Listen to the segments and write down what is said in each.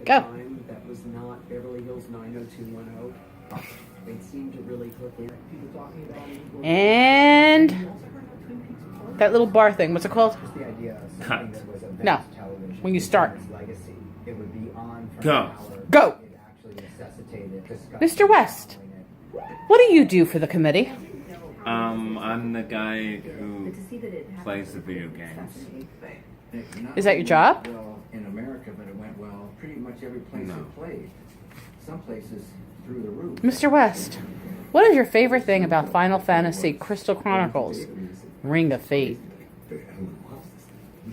Go. Time that was not Beverly Hills 90210. They seemed to really hook in. People talking about And that little bar thing, what's it called? just the idea of Cut. something that was a No. vast television. When you start. Legacy. It would be on for Go. an hour. Go. It actually necessitated Mr. West, what do you do for the committee? I'm the guy who plays the video games. Is that your job? Well, in America, but it went well pretty much every place No. it played. Some places through the roof. Mr. West, what is your favorite thing about Final Fantasy Crystal Chronicles? Ring of Fate. He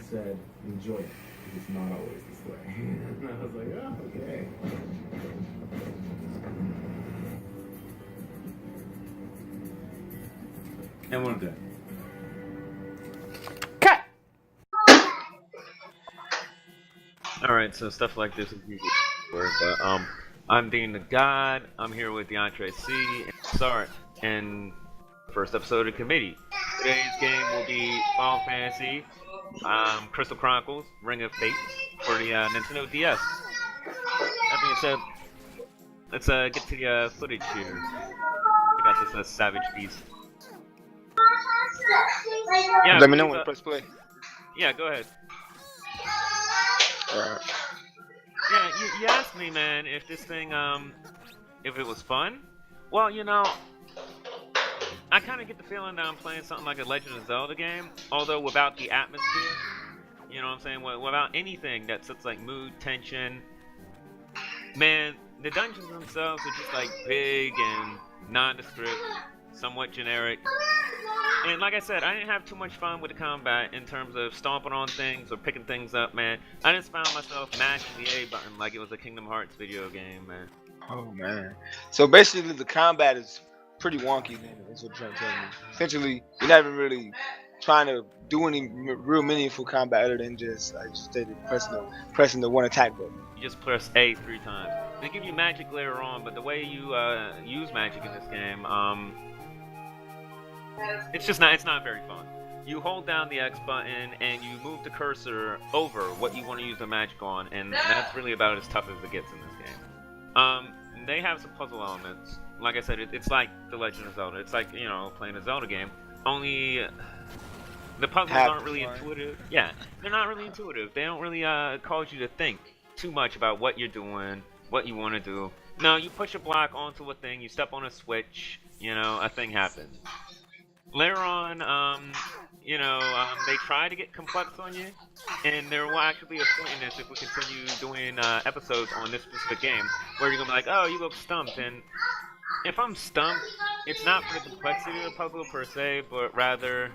said, enjoy it. It's not always this way. And I was like, oh, okay. And we're good. Cut! Alright, so stuff like this is usually work, but I'm Dean the God. I'm here with DeAndre C and Sart in the first episode of the committee. Today's game will be Final Fantasy Crystal Chronicles Ring of Fate for the Nintendo DS. That being said, let's get to the footage here. I got this savage beast. Yeah, Let me know when to press play. Yeah, go ahead. Alright. Yeah, you asked me, man, if this thing, if it was fun. Well, you know, I kind of get the feeling that I'm playing something like a Legend of Zelda game, although without the atmosphere. You know what I'm saying? Without anything that sets like mood, tension. Man, the dungeons themselves are just like big and nondescript, somewhat generic. And like I said, I didn't have too much fun with the combat in terms of stomping on things or picking things up, man. I just found myself mashing the A button like it was a Kingdom Hearts video game, man. Oh man. So basically, the combat is pretty wonky. Then that's what you're trying to tell me. Essentially, you're not even really trying to do any real meaningful combat other than just like just stated pressing the one attack button. You just press A 3 times. They give you magic later on, but the way you use magic in this game, it's not very fun. You hold down the X button and you move the cursor over what you want to use the magic on, and that's really about as tough as it gets in this game. They have some puzzle elements. Like I said, it's like The Legend of Zelda. It's like, you know, playing a Zelda game. Only the puzzles aren't really intuitive. Yeah, they're not really intuitive. They don't really cause you to think too much about what you're doing, what you want to do. No, you push a block onto a thing, you step on a switch, you know, a thing happens. Later on, they try to get complex on you, and there will actually be a point in this if we continue doing episodes on this specific game, where you're gonna be like, oh, you look stumped, and if I'm stumped, it's not for the complexity of the puzzle per se, but rather,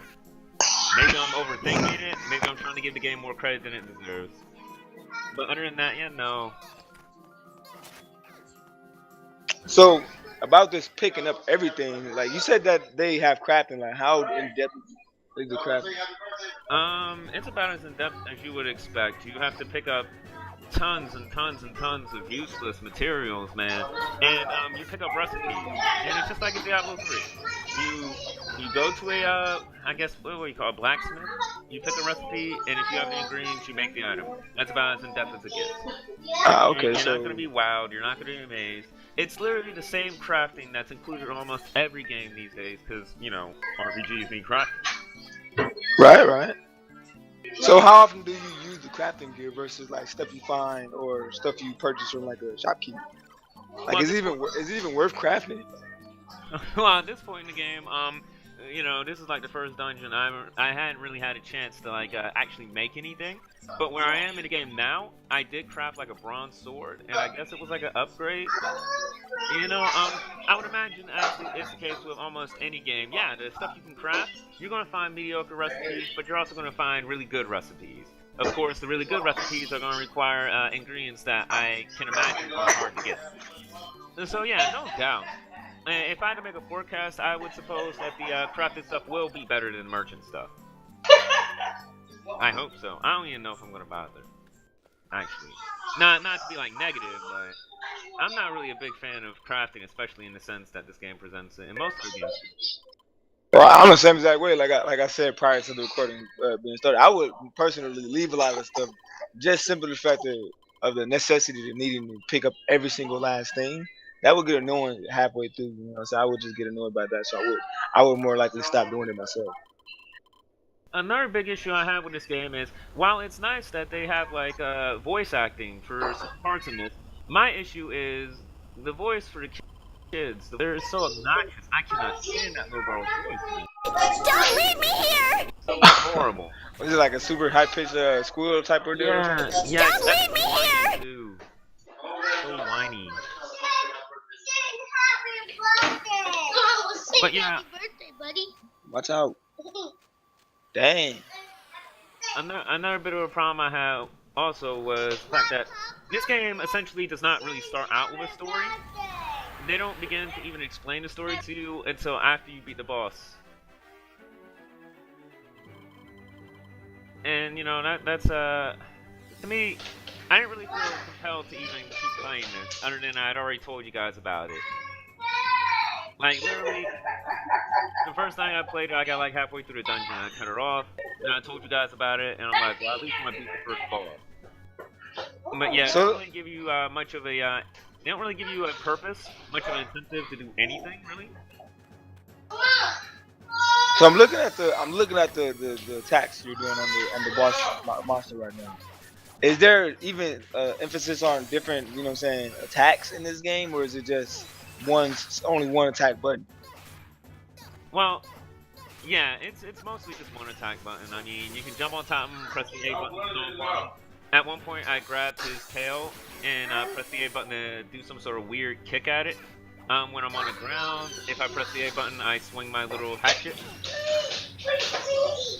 maybe I'm overthinking it, maybe I'm trying to give the game more credit than it deserves. But other than that, yeah, no. So about this picking up everything, like you said that they have crafting. Like how in depth is the crafting? It's about as in depth as you would expect. You have to pick up tons and tons and tons of useless materials, man. And you pick up recipes, and it's just like in Diablo 3. You go to a I guess what do you call a blacksmith? You pick a recipe, and if you have the ingredients, you make the item. That's about as in depth as it gets. Okay, You're so not gonna be wowed. You're not gonna be amazed. It's literally the same crafting that's included in almost every game these days, because you know RPGs need crafting. right. So how often do you use the crafting gear versus like stuff you find or stuff you purchase from like a shopkeeper? Like is it even worth crafting? Well, at this point in the game, you know, this is like the first dungeon. I hadn't really had a chance to like actually make anything. But where I am in the game now, I did craft like a bronze sword, and I guess it was like an upgrade. You know, I would imagine as is the case with almost any game. Yeah, the stuff you can craft, you're gonna find mediocre recipes, but you're also gonna find really good recipes. Of course, the really good recipes are gonna require ingredients that I can imagine are hard to get. So yeah, no doubt. If I had to make a forecast, I would suppose that the crafted stuff will be better than merchant stuff. I hope so. I don't even know if I'm gonna bother. Actually, not to be like negative, but I'm not really a big fan of crafting, especially in the sense that this game presents it in most of the games. Well, I'm the same exact way. Like I said prior to the recording being started, I would personally leave a lot of stuff just simply the fact that of the necessity of needing to pick up every single last thing, that would get annoying halfway through. You know, so I would just get annoyed by that. So I would more likely stop doing it myself. Another big issue I have with this game is, while it's nice that they have like voice acting for some parts in this, my issue is the voice for the kids. They're so obnoxious. I cannot stand that little girl's voice. Don't leave me here! So horrible. Was it like a super high pitched squeal type of deal? Yeah, Don't leave me here! Too. So whiny. But yeah, Happy birthday, buddy. Watch out. Dang. another bit of a problem I had also was the fact that this game essentially does not really start out with a story. They don't begin to even explain the story to you until after you beat the boss. And you know that's to me, I didn't really feel compelled to even keep playing this, other than I'd already told you guys about it. Like literally, the first time I played it, I got like halfway through the dungeon, I cut it off, and I told you guys about it, and I'm like, well, at least I'm gonna beat the first boss. But yeah, they don't really give you much of a, they don't really give you a purpose, much of an incentive to do anything really. So I'm looking at the attacks you're doing on the boss monster right now. Is there even emphasis on different, you know what I'm saying, attacks in this game, or is it just only one attack button? Well, yeah, it's mostly just one attack button. I mean, you can jump on top of him, press the A button, and so on. At one point, I grabbed his tail and pressed the A button to do some sort of weird kick at it. When I'm on the ground, if I press the A button, I swing my little hatchet.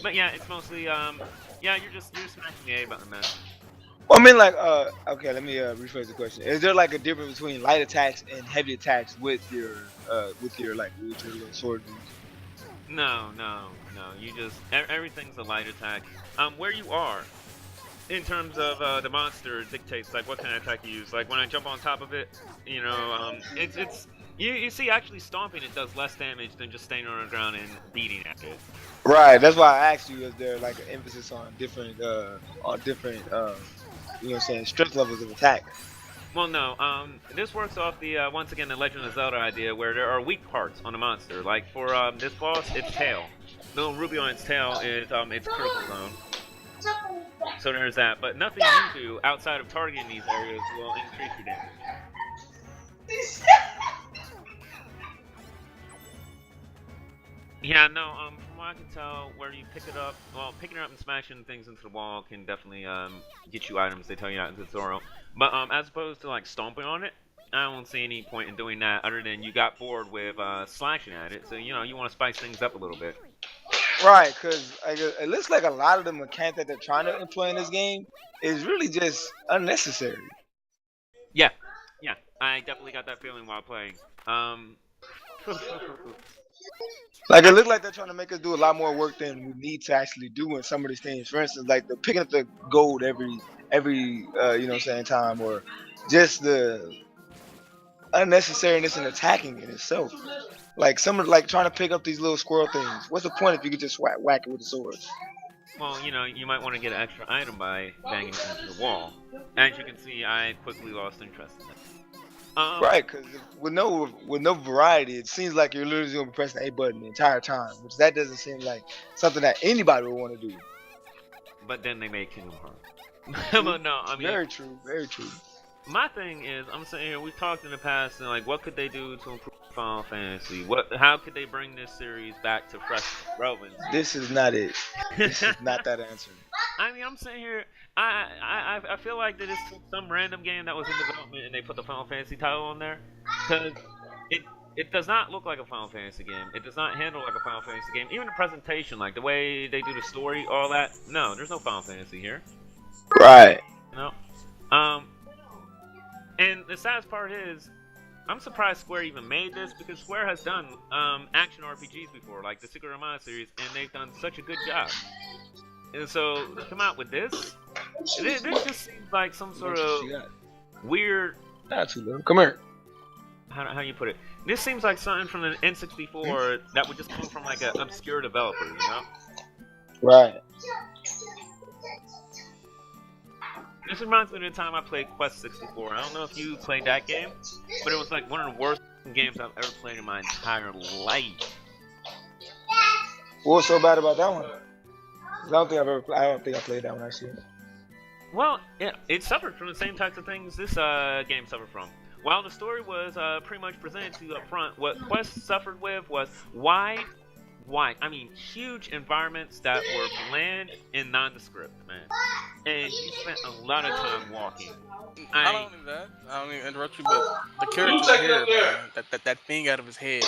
But yeah, it's mostly yeah, you're smashing the A button, man. Well, I mean, like, okay, let me rephrase the question. Is there like a difference between light attacks and heavy attacks with your little sword? No. You just everything's a light attack. Where you are, in terms of the monster, dictates like what kind of attack you use. Like when I jump on top of it, you know, it's you see actually stomping it does less damage than just staying on the ground and beating at it. Right. That's why I asked you. Is there like an emphasis on different you know what I'm saying, strength levels of attack? Well, no. This works off the once again the Legend of Zelda idea, where there are weak parts on the monster. Like for this boss, its tail. The little ruby on its tail is its critical zone. So there's that. But nothing you do outside of targeting these areas will increase your damage. Yeah, no. From what I can tell, where you pick it up, well, picking it up and smashing things into the wall can definitely get you items. They tell you that in the tutorial. But as opposed to like stomping on it, I don't see any point in doing that other than you got bored with slashing at it. So you know you want to spice things up a little bit. Right, because it looks like a lot of the mechanics that they're trying to employ in this game is really just unnecessary. Yeah, I definitely got that feeling while playing. Like it looked like they're trying to make us do a lot more work than we need to actually do in some of these things. For instance, like the picking up the gold every you know what I'm saying, time, or just the unnecessariness in attacking in itself. Like someone like trying to pick up these little squirrel things. What's the point if you could just whack it with a sword? Well, you know, you might want to get an extra item by banging it into the wall. As you can see, I quickly lost interest in it. Right, because with no variety, it seems like you're literally going to be pressing the A button the entire time, which that doesn't seem like something that anybody would want to do. But then they made Kingdom Hearts. But no, I mean, very true. My thing is, I'm saying here, we've talked in the past, and like, what could they do to improve Final Fantasy? How could they bring this series back to fresh relevance? This is not it. This is not that answer. I mean, I'm saying here, I feel like that it's some random game that was in development and they put the Final Fantasy title on there, because it does not look like a Final Fantasy game. It does not handle like a Final Fantasy game. Even the presentation, like the way they do the story, all that. No, there's no Final Fantasy here. Right. No. And the saddest part is, I'm surprised Square even made this, because Square has done action RPGs before, like the Secret of Mana series, and they've done such a good job. And so to come out with this just seems like some sort of weird. Not too little. Come here. How you put it? This seems like something from the N64 that would just come from like an obscure developer, you know? Right. This reminds me of the time I played Quest 64. I don't know if you played that game, but it was like one of the worst games I've ever played in my entire life. What was so bad about that one? 'Cause I don't think I played that one actually. Well, yeah, it suffered from the same types of things this game suffered from. While the story was pretty much presented to you up front, what Quest suffered with was huge environments that were bland and nondescript, man. And you spent a lot of time walking. I don't even interrupt you, but the character here, man, that thing out of his head